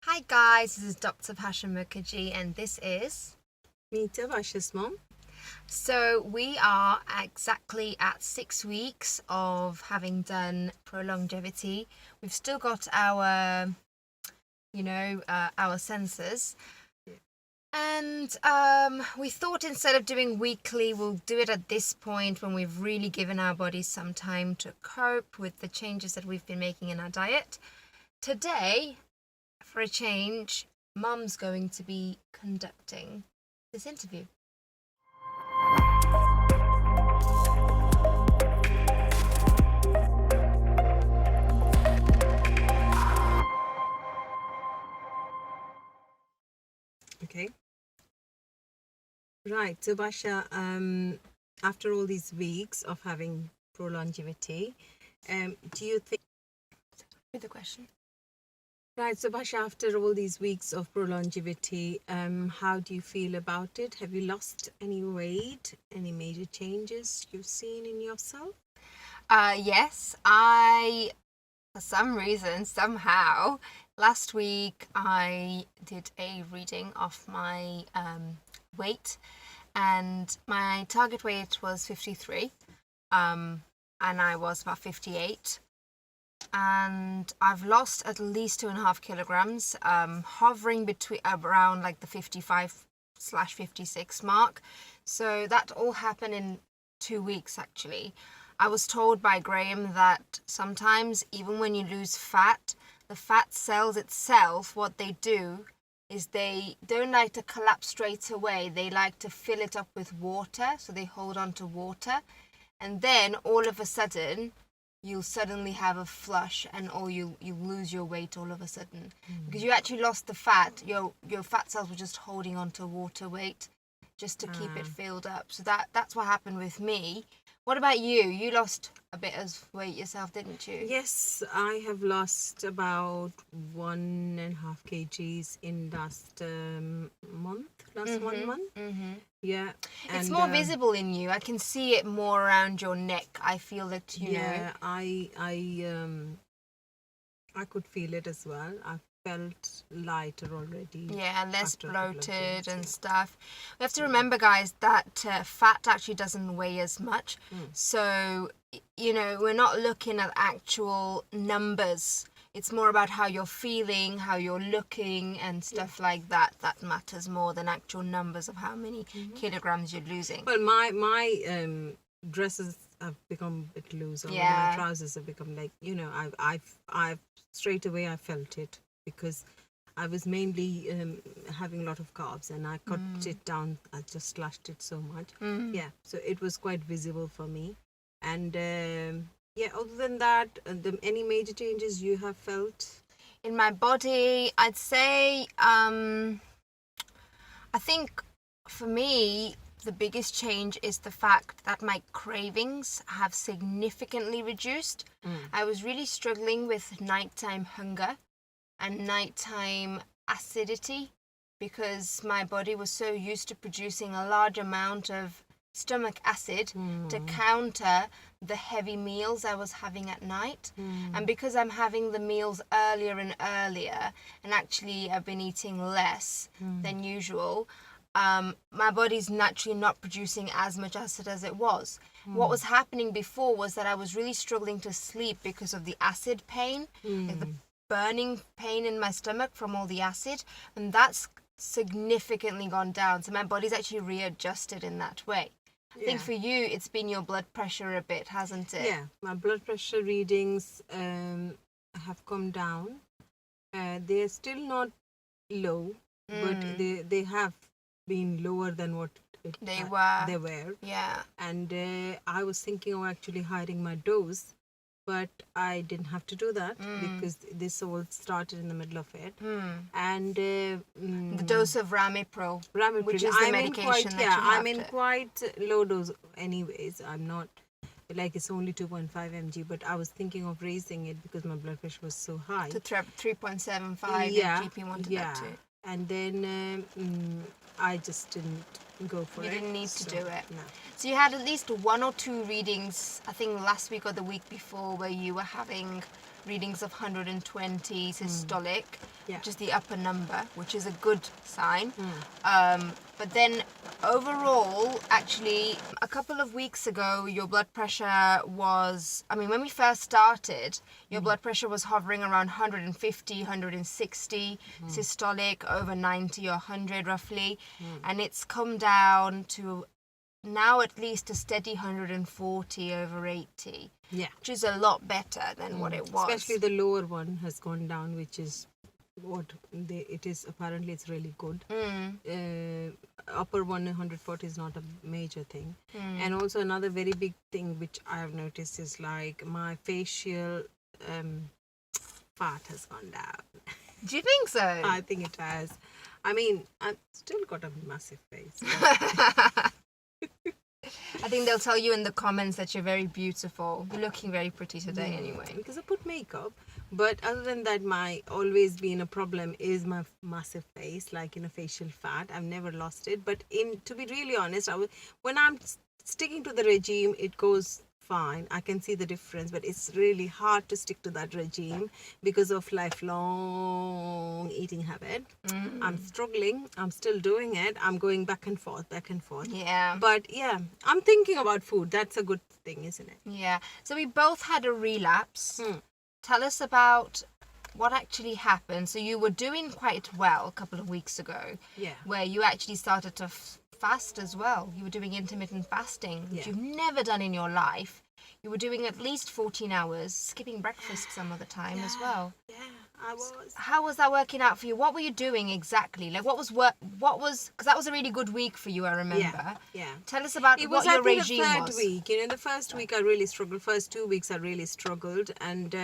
Hi guys, this is Dr. Bhasha Mukherjee and this is... Meet Bhasha's mom. So we are exactly at 6 weeks of having done pro-longevity. We've still got our, our sensors. And we thought instead of doing weekly, we'll do it at this point when we've really given our bodies some time to cope with the changes that we've been making in our diet. Today, for a change, Mum's going to be conducting this interview. Okay. Right. So Bhasha, after all these weeks of having pro-longevity, do you think... Read the question. Right. So Bhasha, after all these weeks of pro-longevity, how do you feel about it? Have you lost any weight? Any major changes you've seen in yourself? Yes, I, for some reason, somehow, last week I did a reading of my weight, and my target weight was 53, and I was about 58. And I've lost at least 2.5 kilograms, hovering between around like the 55/56 mark. So that all happened in 2 weeks actually. I was told by Graham that sometimes even when you lose fat, the fat cells itself, what they do is they don't like to collapse straight away. They like to fill it up with water, so they hold on to water. And then all of a sudden, you'll suddenly have a flush and you lose your weight all of a sudden. Because you actually lost the fat. Your fat cells were just holding on to water weight just to keep it filled up. So that's what happened with me. What about you? You lost a bit of weight yourself, didn't you? Yes, I have lost about 1.5 kgs in last month. Last 1 month. Mm-hmm. Yeah. It's more visible in you. I can see it more around your neck. I feel that, you know. Yeah, I could feel it as well. I felt lighter already. Yeah, less after a couple of bloated days, and yeah. stuff. We have to remember, guys, that fat actually doesn't weigh as much. So, you know, we're not looking at actual numbers. It's more about how you're feeling, how you're looking, and stuff like that. That matters more than actual numbers of how many kilograms you're losing. Well, my dresses have become a bit loose, or my trousers have become like, you know, I've straight away I felt it, because I was mainly having a lot of carbs, and I cut it down. I just slashed it so much. Yeah, so it was quite visible for me. And yeah, other than that, any major changes you have felt? In my body, I'd say, I think for me, the biggest change is the fact that my cravings have significantly reduced. I was really struggling with nighttime hunger and nighttime acidity because my body was so used to producing a large amount of stomach acid to counter the heavy meals I was having at night. And because I'm having the meals earlier and earlier, and actually I've been eating less than usual, my body's naturally not producing as much acid as it was. What was happening before was that I was really struggling to sleep because of the acid pain, like the burning pain in my stomach from all the acid, and that's significantly gone down. So my body's actually readjusted in that way. I think for you, it's been your blood pressure a bit, hasn't it? Yeah, my blood pressure readings have come down. They're still not low, but they have been lower than what They were. They were. Yeah. And I was thinking of actually hiding my dose, but I didn't have to do that because this all started in the middle of it. And The dose of Ramipro, which is the I'm medication that you have I'm in quite low dose anyways. I'm not, like, it's only 2.5 mg, but I was thinking of raising it because my blood pressure was so high. to 3.75. Yeah, GP wanted yeah. that too. And then I just didn't go for it. You didn't need to do it. No. So you had at least 1 or 2 readings, I think last week or the week before, where you were having readings of 120 systolic, Yeah. which is the upper number, which is a good sign. But then overall, actually, a couple of weeks ago, your blood pressure was, I mean, when we first started, your blood pressure was hovering around 150, 160 systolic, over 90 or 100 roughly. And it's come down to now at least a steady 140 over 80. Yeah. Which is a lot better than what it was. Especially the lower one has gone down, which is what it is. Apparently, it's really good. Upper 140 is not a major thing. And also another very big thing which I have noticed is like my facial fat has gone down. Do you think so? I think it has. I mean, I've still got a massive face. I think they'll tell you in the comments that you're very beautiful. You're looking very pretty today anyway. Because I put makeup. But other than that, my always been a problem is my massive face, like facial fat. I've never lost it. But to be really honest, when I'm sticking to the regime, it goes fine. I can see the difference, but it's really hard to stick to that regime because of lifelong eating habit. I'm struggling. I'm still doing it. I'm going back and forth. Yeah. But yeah, I'm thinking about food. That's a good thing, isn't it? Yeah. So we both had a relapse. Tell us about what actually happened. So you were doing quite well a couple of weeks ago. Yeah. Where you actually started to fast as well. You were doing intermittent fasting, which you've never done in your life. You were doing at least 14 hours, skipping breakfast some other time as well. Yeah, I was. How was that working out for you? What were you doing exactly? Like, because that was a really good week for you, I remember. Yeah. Tell us about what your regime was. It was the third week. The first week I really struggled. First 2 weeks I really struggled, and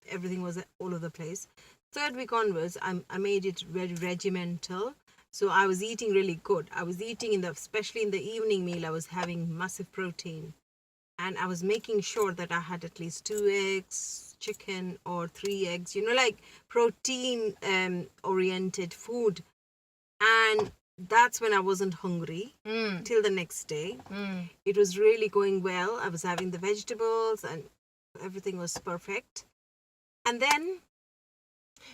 everything was all over the place. Third week onwards, I made it very regimental. So I was eating really good. I was eating especially in the evening meal, I was having massive protein. And I was making sure that I had at least 2 eggs, chicken, or 3 eggs, like protein oriented food. And that's when I wasn't hungry till the next day. It was really going well. I was having the vegetables and everything was perfect. And then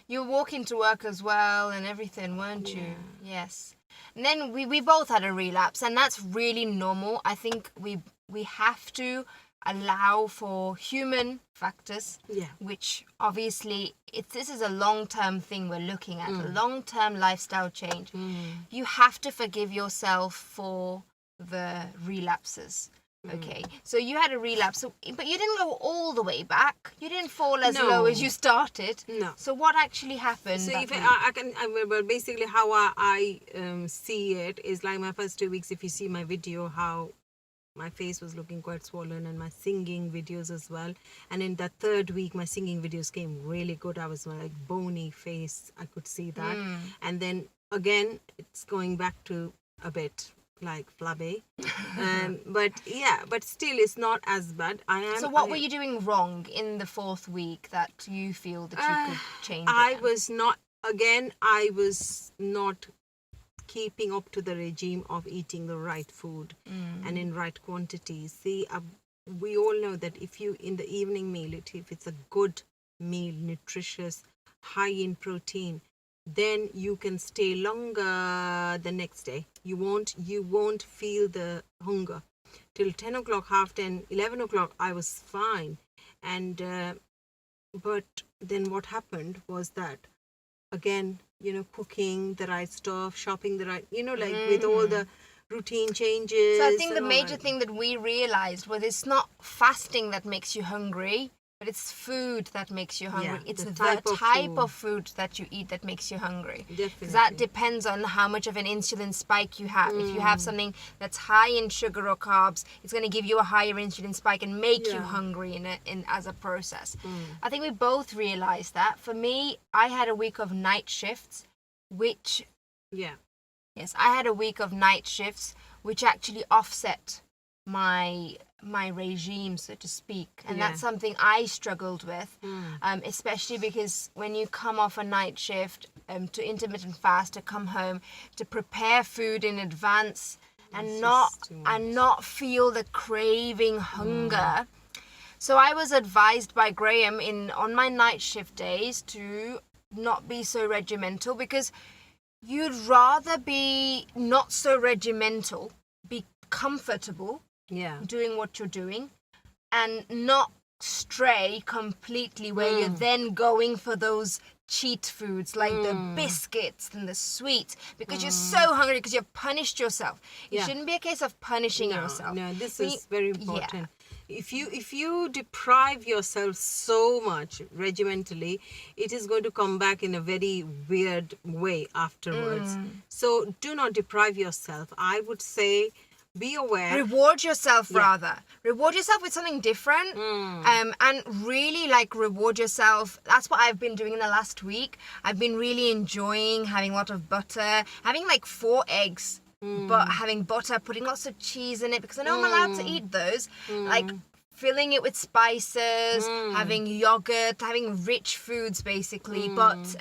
you were walking to work as well and everything, weren't you? Yes. And then we both had a relapse, and that's really normal. I think we have to allow for human factors, which obviously this is a long-term thing we're looking at, a long-term lifestyle change. You have to forgive yourself for the relapses. Okay, so you had a relapse, but you didn't go all the way back. You didn't fall as low as you started. No. So what actually happened? So basically how I see it is like my first 2 weeks. If you see my video, how my face was looking quite swollen, and my singing videos as well. And in that third week, my singing videos came really good. I was like bony face. I could see that. And then again, it's going back to a bit like flabby, but still it's not as bad. So what were you doing wrong in the fourth week that you feel that you could change? I was not keeping up to the regime of eating the right food and in right quantities. See, we all know that if you in the evening meal, if it's a good meal, nutritious, high in protein, then you can stay longer the next day. You won't feel the hunger till 10 o'clock, half 10, 11 o'clock. I was fine, and but then what happened was that again, cooking the right stuff, shopping the right, with all the routine changes. So I think the major thing that we realized was it's not fasting that makes you hungry, but it's food that makes you hungry. It's the type of food that you eat that makes you hungry. Definitely. That depends on how much of an insulin spike you have. If you have something that's high in sugar or carbs, it's going to give you a higher insulin spike and make you hungry as a process. I think we both realized that. For me, I had a week of night shifts, which... Yes, I had a week of night shifts, which actually offset my regime, so to speak, and that's something I struggled with, especially because when you come off a night shift to intermittent fast, to come home to prepare food in advance and not feel the craving hunger. So I was advised by Graham on my night shift days to not be so regimental, because you'd rather be not so regimental, be comfortable Yeah. doing what you're doing, and not stray completely where you're then going for those cheat foods like the biscuits and the sweets, because you're so hungry, because you've punished yourself. It shouldn't be a case of punishing yourself. No, this is very Yeah. important. If you deprive yourself so much regimentally, it is going to come back in a very weird way afterwards. So do not deprive yourself. I would say be aware. Reward yourself, rather. Reward yourself with something different. And really, like, reward yourself. That's what I've been doing in the last week. I've been really enjoying having a lot of butter, having like 4 eggs, but having butter, putting lots of cheese in it, because I know I'm allowed to eat those. Like, filling it with spices, having yogurt, having rich foods basically. But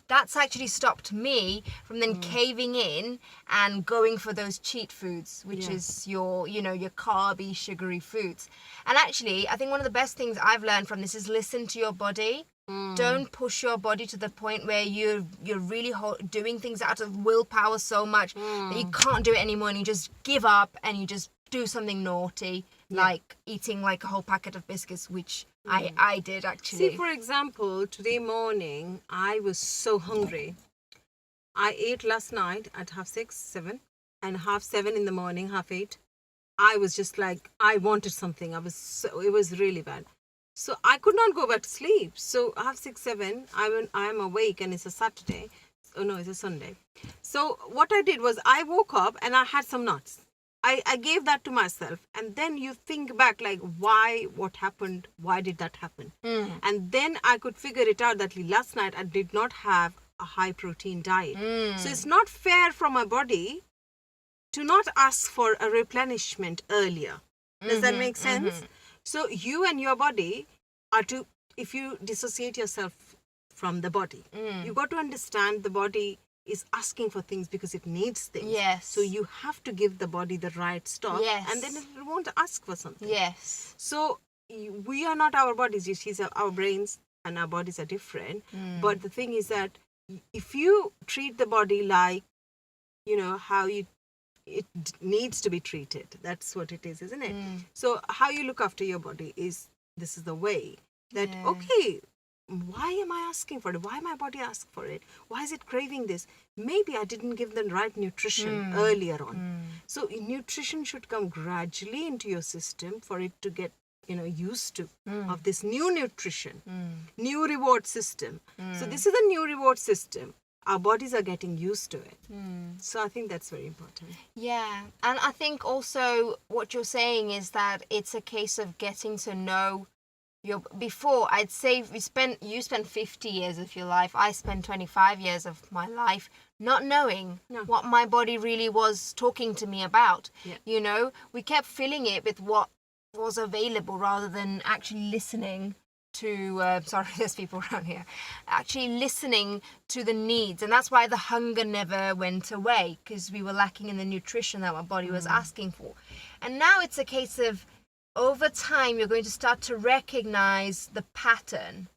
that's actually stopped me from then caving in and going for those cheat foods, which is your carby, sugary foods. And actually, I think one of the best things I've learned from this is listen to your body. Don't push your body to the point where you're really doing things out of willpower so much that you can't do it anymore, and you just give up and you just do something naughty, like eating like a whole packet of biscuits, which I did actually. See, for example, today morning I was so hungry. I ate last night at 6:30, 7, and 7:30 in the morning, 8:30. I was just like, I wanted something. It was really bad. So I could not go back to sleep. So 6:30, 7, I am awake, and it's a Saturday. Oh no, it's a Sunday. So what I did was I woke up and I had some nuts. I gave that to myself. And then you think back, like, what happened? Why did that happen? And then I could figure it out that last night I did not have a high protein diet. So it's not fair for my body to not ask for a replenishment earlier. Does that make sense? So you and your body are to, if you dissociate yourself from the body, you got to understand the body is asking for things because it needs things. Yes. So you have to give the body the right stuff. Yes. And then it won't ask for something. Yes. So we are not our bodies. You see, our brains and our bodies are different. But the thing is that if you treat the body like, how it needs to be treated, that's what it is, isn't it? So how you look after your body this is the way that, okay, why am I asking for it? Why my body asking for it? Why is it craving this? Maybe I didn't give the right nutrition earlier on. So nutrition should come gradually into your system for it to get used to of this new nutrition, new reward system. So this is a new reward system. Our bodies are getting used to it. So I think that's very important. Yeah. And I think also what you're saying is that it's a case of getting to know before, I'd say you spent 50 years of your life. I spent 25 years of my life not knowing what my body really was talking to me about. Yeah. We kept filling it with what was available rather than actually listening to, sorry, there's people around here, actually listening to the needs. And that's why the hunger never went away, because we were lacking in the nutrition that our body was asking for. And now it's a case of, over time, you're going to start to recognize the pattern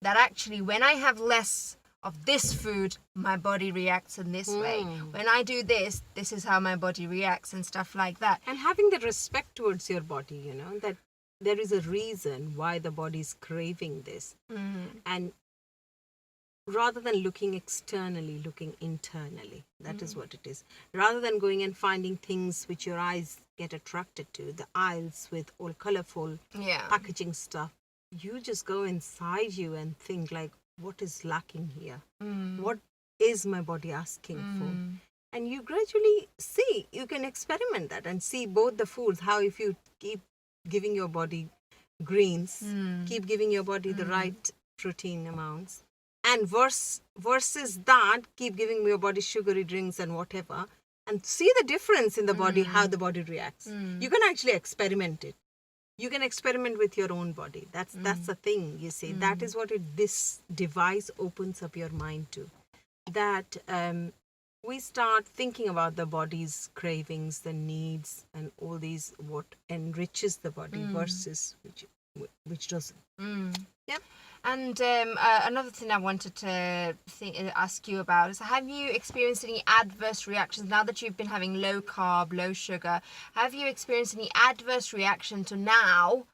that actually when I have less of this food, my body reacts in this way. When I do this, this is how my body reacts, and stuff like that. And having the respect towards your body, that there is a reason why the body is craving this. And rather than looking externally, looking internally. That is what it is. Rather than going and finding things which your eyes get attracted to, the aisles with all colorful packaging stuff, you just go inside you and think, like, what is lacking here? What is my body asking for? And you gradually see, you can experiment that and see both the foods, how if you keep giving your body greens, keep giving your body the right protein amounts, and versus that, keep giving your body sugary drinks and whatever, and see the difference in the body, how the body reacts. You can actually experiment it. You can experiment with your own body. That's the thing, you see. That is what this device opens up your mind to. That we start thinking about the body's cravings, the needs, and all these, what enriches the body versus which which doesn't. Yeah. And another thing I wanted to ask you about is, have you experienced any adverse reactions now that you've been having low carb, low sugar? Have you experienced any adverse reaction to now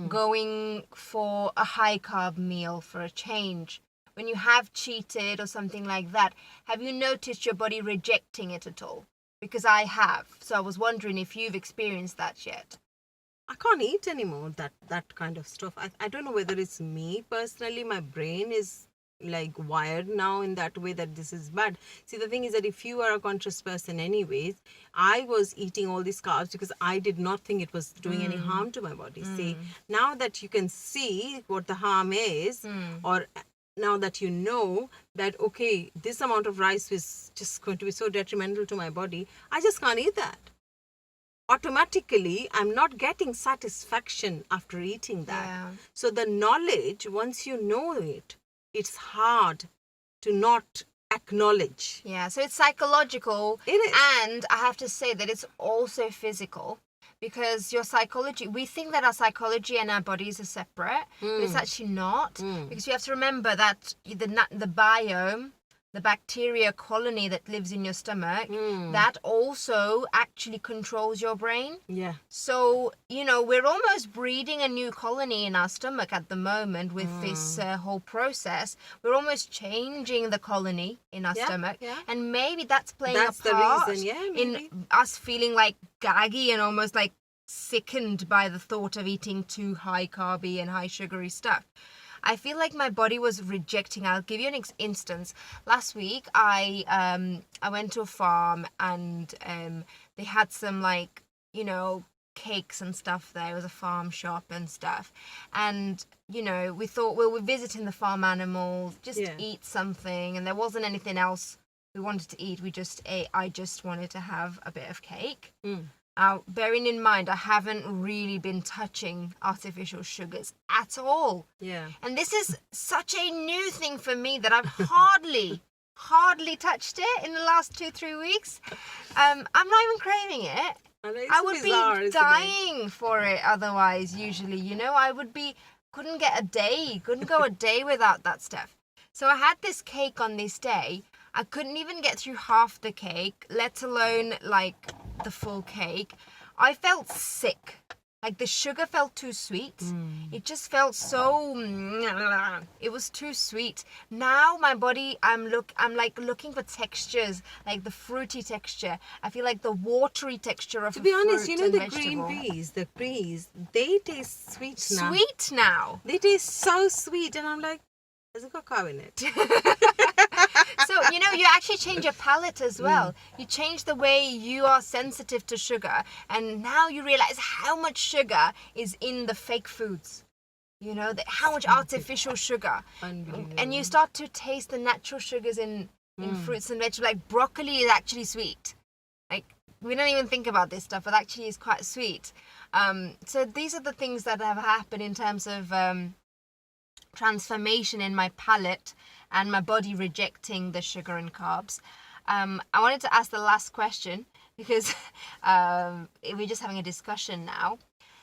going for a high carb meal for a change? When you have cheated or something like that, have you noticed your body rejecting it at all? Because I have. So I was wondering if you've experienced that yet. I can't eat anymore, that kind of stuff. I don't know whether it's me personally. My brain is like wired now in that way that this is bad. See, the thing is that if you are a conscious person anyways, I was eating all these carbs because I did not think it was doing any harm to my body. See, now that you can see what the harm is, or now that you know that, okay, this amount of rice is just going to be so detrimental to my body, I just can't eat that. Automatically, I'm not getting satisfaction after eating that. Yeah. So the knowledge, once you know it, it's hard to not acknowledge. Yeah, so it's psychological. It is. And I have to say that it's also physical, because your psychology, we think that our psychology and our bodies are separate, but it's actually not. Because you have to remember that the biome, the bacteria colony that lives in your stomach, that also actually controls your brain. Yeah. So, we're almost breeding a new colony in our stomach at the moment with this whole process. We're almost changing the colony in our stomach. Yeah. And maybe that's playing a part the reason, in us feeling like gaggy and almost like sickened by the thought of eating too high carby and high sugary stuff. I feel like my body was rejecting. I'll give you an instance. Last week, I went to a farm and they had some cakes and stuff there. It was a farm shop and stuff. And, we thought, well, we're visiting the farm animals, just eat something. And there wasn't anything else we wanted to eat. We just ate. I just wanted to have a bit of cake. Bearing in mind, I haven't really been touching artificial sugars at all. Yeah. And this is such a new thing for me that I've hardly touched it in the last 2-3 weeks. I'm not even craving it. I would be dying for it otherwise, usually, I couldn't go a day without that stuff. So I had this cake on this day. I couldn't even get through half the cake, let alone the full cake. I felt sick. Like the sugar felt too sweet. It just felt so, it was too sweet. Now my body, I'm looking for textures, like the fruity texture. I feel like the watery texture of, to be honest, the vegetable. The peas, they taste sweet now. Sweet now. They taste so sweet, and I'm like, there's a cacao in it. So, you actually change your palate as well. You change the way you are sensitive to sugar. And now you realize how much sugar is in the fake foods. How much artificial sugar. And you start to taste the natural sugars in fruits and vegetables. Like broccoli is actually sweet. Like, we don't even think about this stuff, but actually is quite sweet. So these are the things that have happened in terms of transformation in my palate and my body rejecting the sugar and carbs. I wanted to ask the last question because we're just having a discussion now.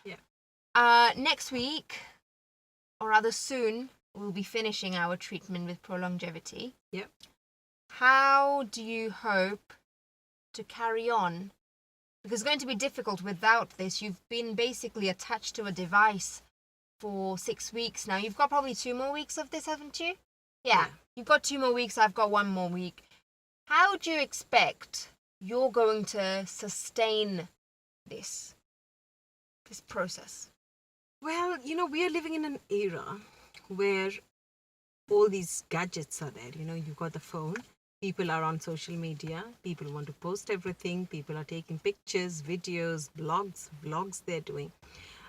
Yeah. Next week, or rather soon, we'll be finishing our treatment with Prolongevity. Yep. How do you hope to carry on? Because it's going to be difficult without this. You've been basically attached to a device for 6 weeks now. You've got probably 2 more weeks of this, haven't you? Yeah. You've got 2 more weeks. I've got 1 more week. How do you expect you're going to sustain this process? Well, we are living in an era where all these gadgets are there. You've got the phone. People are on social media. People want to post everything. People are taking pictures, videos, vlogs they're doing.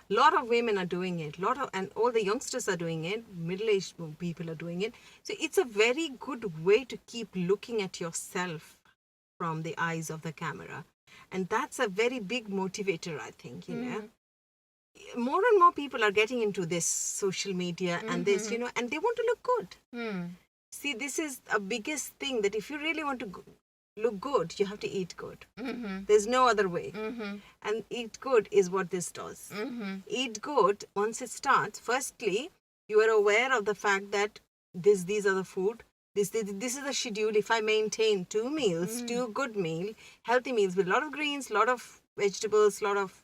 A lot of women are doing it. And all the youngsters are doing it. Middle-aged people are doing it. So it's a very good way to keep looking at yourself from the eyes of the camera. And that's a very big motivator, I think, More and more people are getting into this social media and this, and they want to look good. See, this is a biggest thing, that if you really want to look good, you have to eat good. Mm-hmm. There's no other way. Mm-hmm. And eat good is what this does. Mm-hmm. Eat good, once it starts, firstly, you are aware of the fact that these are the food. This is the schedule. If I maintain 2 meals, 2 good meal, healthy meals with a lot of greens, a lot of vegetables, a lot of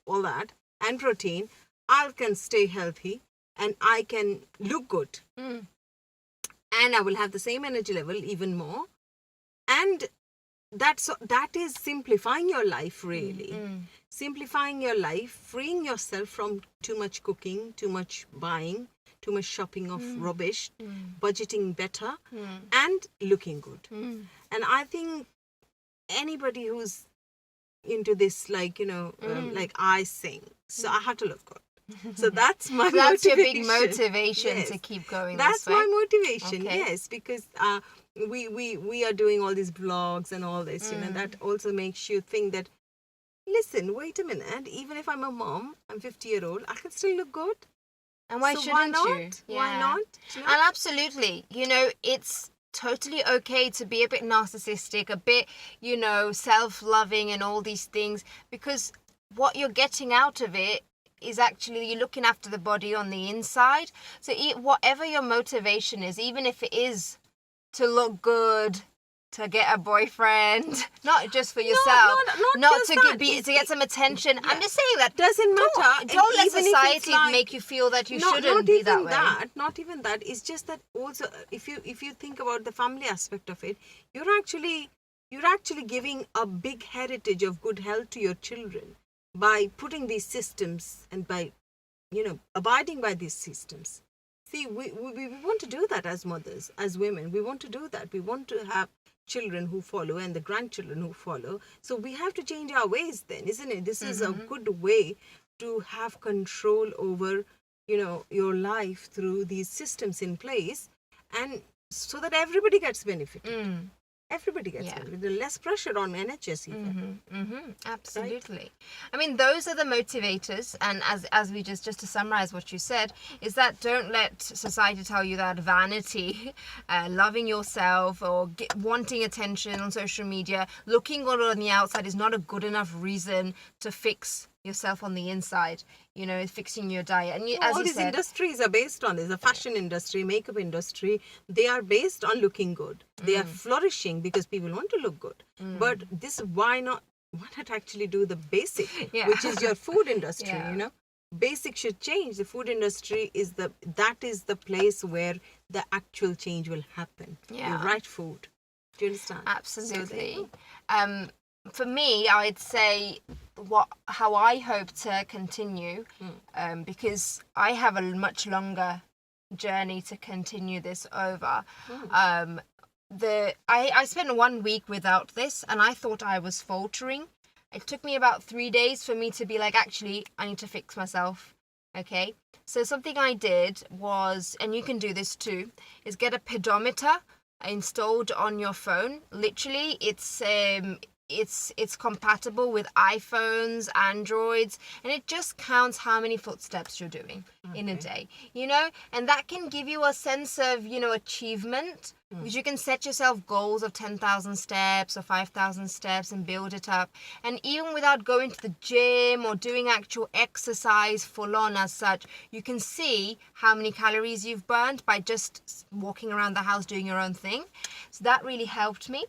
all that, and protein, I can stay healthy and I can look good. Mm. And I will have the same energy level, even more. And that is simplifying your life, really. Simplifying your life, freeing yourself from too much cooking, too much buying, too much shopping of rubbish, budgeting better, and looking good. And I think anybody who's into this, like, like I sing, so I have to look good. So that's my That's motivation. your big motivation Yes. to keep going. That's this way. my motivation. Okay. Yes, because we are doing all these vlogs and all this, that also makes you think that, listen, wait a minute, even if I'm a mom, I'm 50-year-old, I can still look good. And why So shouldn't why you? not? Why not? And absolutely, it's totally okay to be a bit narcissistic, a bit, self-loving and all these things, because what you're getting out of it is actually you're looking after the body on the inside. So whatever your motivation is, even if it is to look good, to get a boyfriend, not just for yourself, not just to that. to get some attention. I'm just saying that Doesn't matter. Don't let Even if it's society like, make you feel that you not shouldn't be that even way. Not even that. It's just that also, if you think about the family aspect of it, you're actually giving a big heritage of good health to your children by putting these systems and by abiding by these systems. See, we want to do that as mothers, as women. We want to do that. We want to have children who follow and the grandchildren who follow. So we have to change our ways then, isn't it? This is a good way to have control over, your life through these systems in place, and so that everybody gets benefited. Everybody gets benefited. Less pressure on NHS even. Absolutely. Right? I mean, those are the motivators, and as we just to summarize what you said, is that don't let society tell you that vanity, loving yourself or wanting attention on social media, looking good on the outside is not a good enough reason to fix yourself on the inside, fixing your diet. And as all you these said, industries are based on this. The fashion industry, makeup industry, they are based on looking good. They are flourishing because people want to look good. But why not actually do the basic, which is your food industry, Basic should change. The food industry is the place where the actual change will happen. The right food. Do you understand? Absolutely. For me, I'd say how I hope to continue, because I have a much longer journey to continue this over. I spent 1 week without this, and I thought I was faltering. It took me about 3 days for me to be like, actually, I need to fix myself. Okay, so something I did was, and you can do this too, is get a pedometer installed on your phone. Literally, it's compatible with iPhones, Androids, and it just counts how many footsteps you're doing in a day, and that can give you a sense of, achievement, because you can set yourself goals of 10,000 steps or 5,000 steps and build it up. And even without going to the gym or doing actual exercise full on as such, you can see how many calories you've burned by just walking around the house doing your own thing. So that really helped me.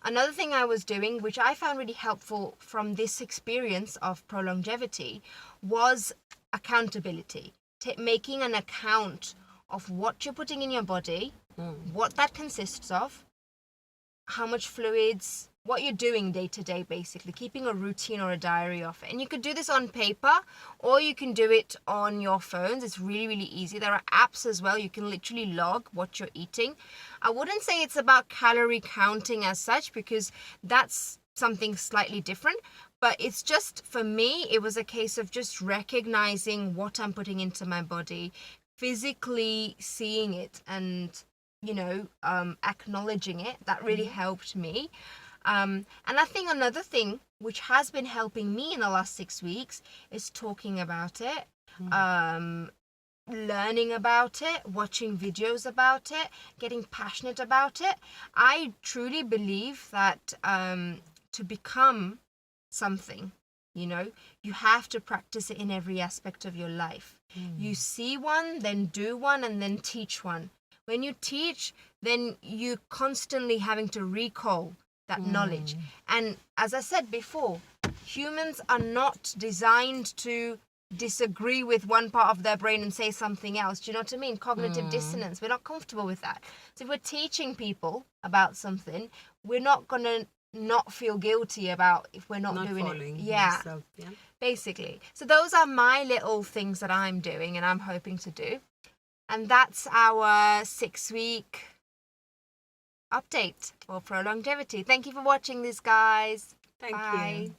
Another thing I was doing, which I found really helpful from this experience of prolongevity, was accountability. Making an account of what you're putting in your body, what that consists of, how much fluids, what you're doing day to day, basically keeping a routine or a diary of it. And you could do this on paper, or you can do it on your phones. It's really, really easy. There are apps as well. You can literally log what you're eating. I wouldn't say it's about calorie counting as such, because that's something slightly different. But it's just, for me, it was a case of just recognizing what I'm putting into my body, physically seeing it and acknowledging it. That really helped me. And I think another thing which has been helping me in the last 6 weeks is talking about it. learning about it, watching videos about it, getting passionate about it. I truly believe that to become something, you have to practice it in every aspect of your life. You see one, then do one, and then teach one. When you teach, then you're constantly having to recall that knowledge. And as I said before, humans are not designed to disagree with one part of their brain and say something else. Do you know what I mean? Cognitive dissonance. We're not comfortable with that. So if we're teaching people about something, we're not going to not feel guilty about if we're not doing it. Yeah. Yourself, yeah. Basically. So those are my little things that I'm doing and I'm hoping to do. And that's our 6-week update for Pro Longevity. Thank you for watching this, guys. Thank Bye. you.